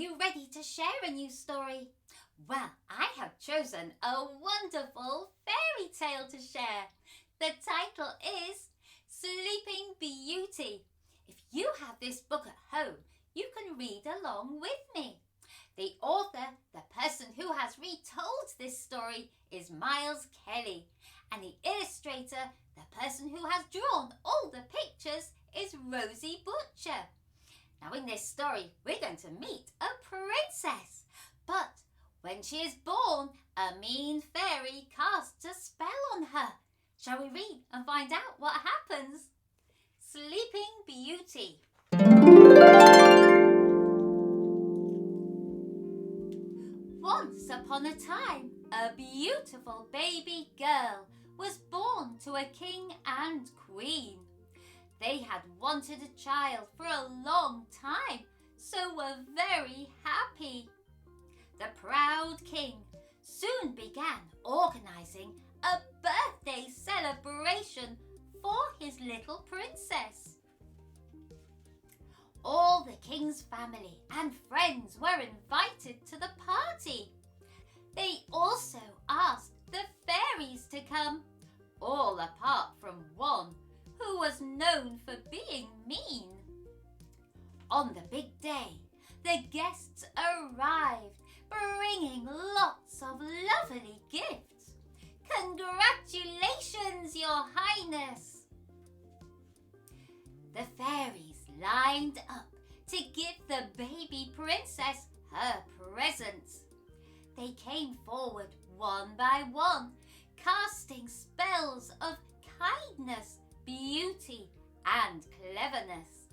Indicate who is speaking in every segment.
Speaker 1: you ready to share a new story? Well, I have chosen a wonderful fairy tale to share. The title is Sleeping Beauty. If you have this book at home, you can read along with me. The author, the person who has retold this story, is Miles Kelly, and the illustrator, the person who has drawn all the pictures, is Rosie Butcher. Now in this story, we're going to meet a princess, but when she is born, a mean fairy casts a spell on her. Shall we read and find out what happens? Sleeping Beauty. Once upon a time, a beautiful baby girl was born to a king and queen. They had wanted a child for a long time, so were very happy. The proud king soon began organising a birthday celebration for his little princess. All the king's family and friends were invited to the party. They also asked the fairies to come, all apart from one who was known for being mean. On the big day, the guests arrived, bringing lots of lovely gifts. Congratulations, Your Highness! The fairies lined up to give the baby princess her presents. They came forward one by one, casting spells of kindness, beauty, and cleverness.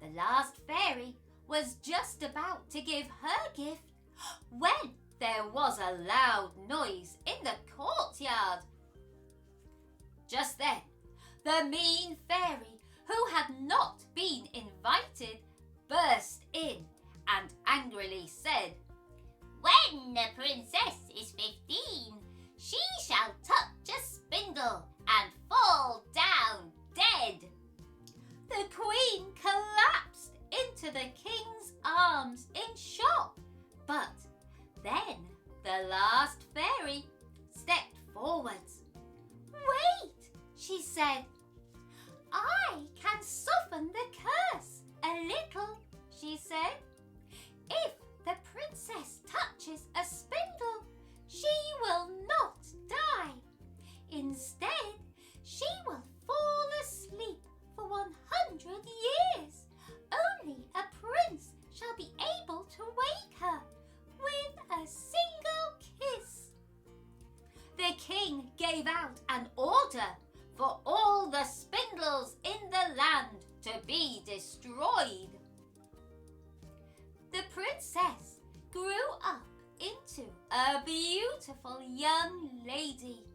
Speaker 1: The last fairy was just about to give her gift when there was a loud noise in the courtyard. Just then, the mean fairy, who had not been invited, burst in and angrily said, "When the princess is 15, she shall touch a spindle and fall down dead." The queen collapsed into the king's arms in shock, but then the last fairy stepped forwards. "Wait," she said. "I can soften the curse a little," she said. "If the princess touches a spindle, she will not die. Instead, she will fall asleep for 100 years. Only a prince shall be able to wake her with a single kiss." The king gave out an order for all the spindles in the land to be destroyed. The princess grew up into a beautiful young lady.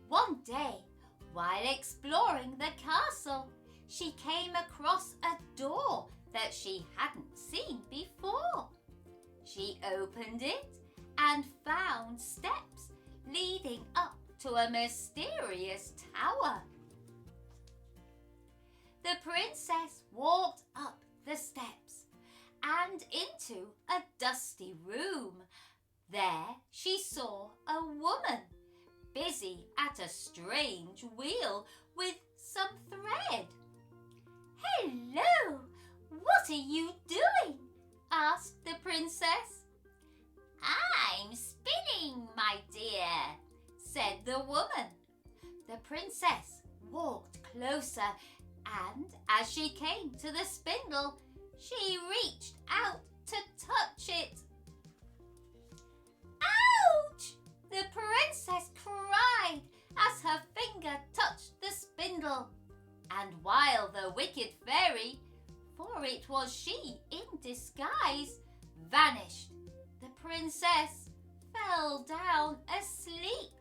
Speaker 1: One day, while exploring the castle, she came across a door that she hadn't seen before. She opened it and found steps leading up to a mysterious tower. The princess walked up the steps and into a dusty room. There she saw a woman busy at a strange wheel with some thread. "Hello, what are you doing?" asked the princess. "I'm spinning, my dear," said the woman. The princess walked closer, and as she came to the spindle, she reached out to touch it. "Ouch!" the princess cried as her finger touched the spindle. And while the wicked fairy, for it was she in disguise, vanished, the princess fell down asleep.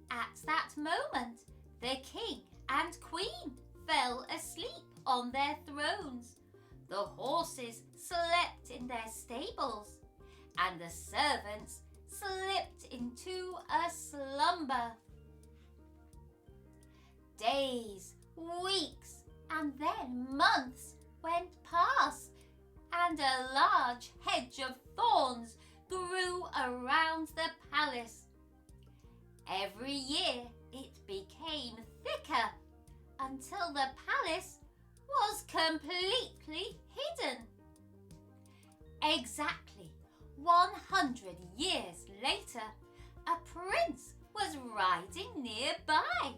Speaker 1: At that moment, the king and queen fell asleep on their thrones. The horses slept in their stables, and the servants slipped into a slumber. Days, weeks, and then months went past, and a large hedge of thorns grew around the palace. Every year it became thicker until the palace was completely hidden. Exactly 100 years later, a prince was riding nearby.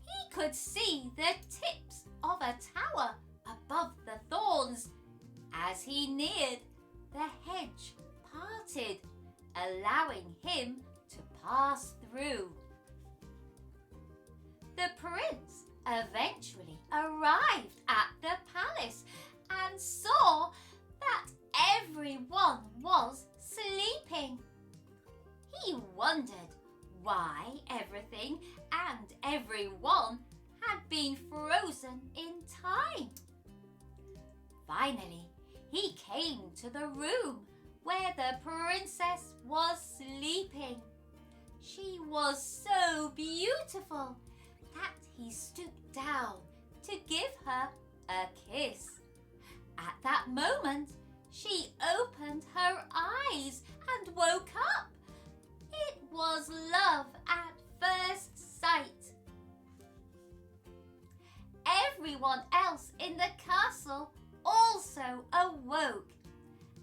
Speaker 1: He could see the tips of a tower above the thorns. As he neared, the hedge parted, allowing him to pass through. The prince eventually arrived at the palace and saw that everyone was sleeping. He wondered why everything and everyone had been frozen in time. Finally, he came to the room where the princess was sleeping. She was so beautiful that he stooped down to give her a kiss. At that moment, she opened her eyes and woke up. It was love at first sight. Everyone else in the castle also awoke.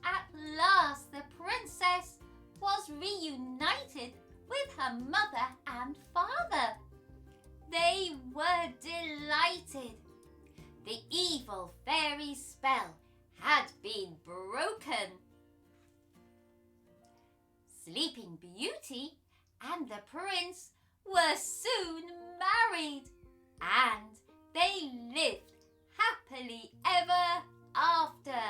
Speaker 1: At last, the princess was reunited with her mother and father. They were delighted. The evil fairy spell had been broken. Sleeping Beauty and the prince were soon married, and they lived happily ever after.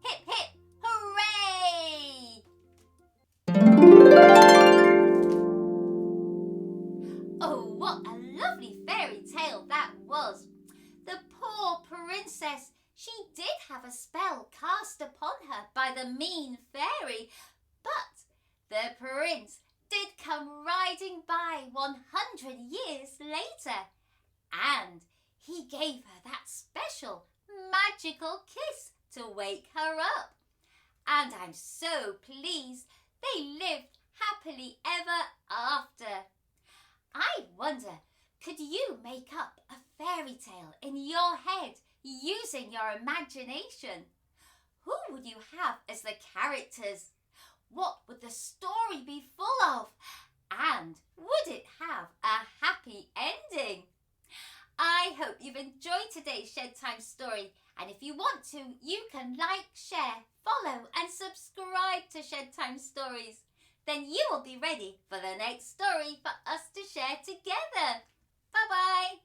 Speaker 1: Hip hip hooray! Oh, what a lovely fairy tale that was. The poor princess, she did have a spell cast upon her by the mean fairy, but the prince did come riding by 100 years later, and he gave her that special magical kiss to wake her up. And I'm so pleased they lived happily ever after. I wonder, could you make up a fairy tale in your head using your imagination? Who would you have as the characters? What would the story be full of? And would it have a happy ending? I hope you've enjoyed today's Shed Time story. And if you want to, you can like, share, follow and subscribe to Shed Time Stories. Then you will be ready for the next story for us to share together. Bye-bye.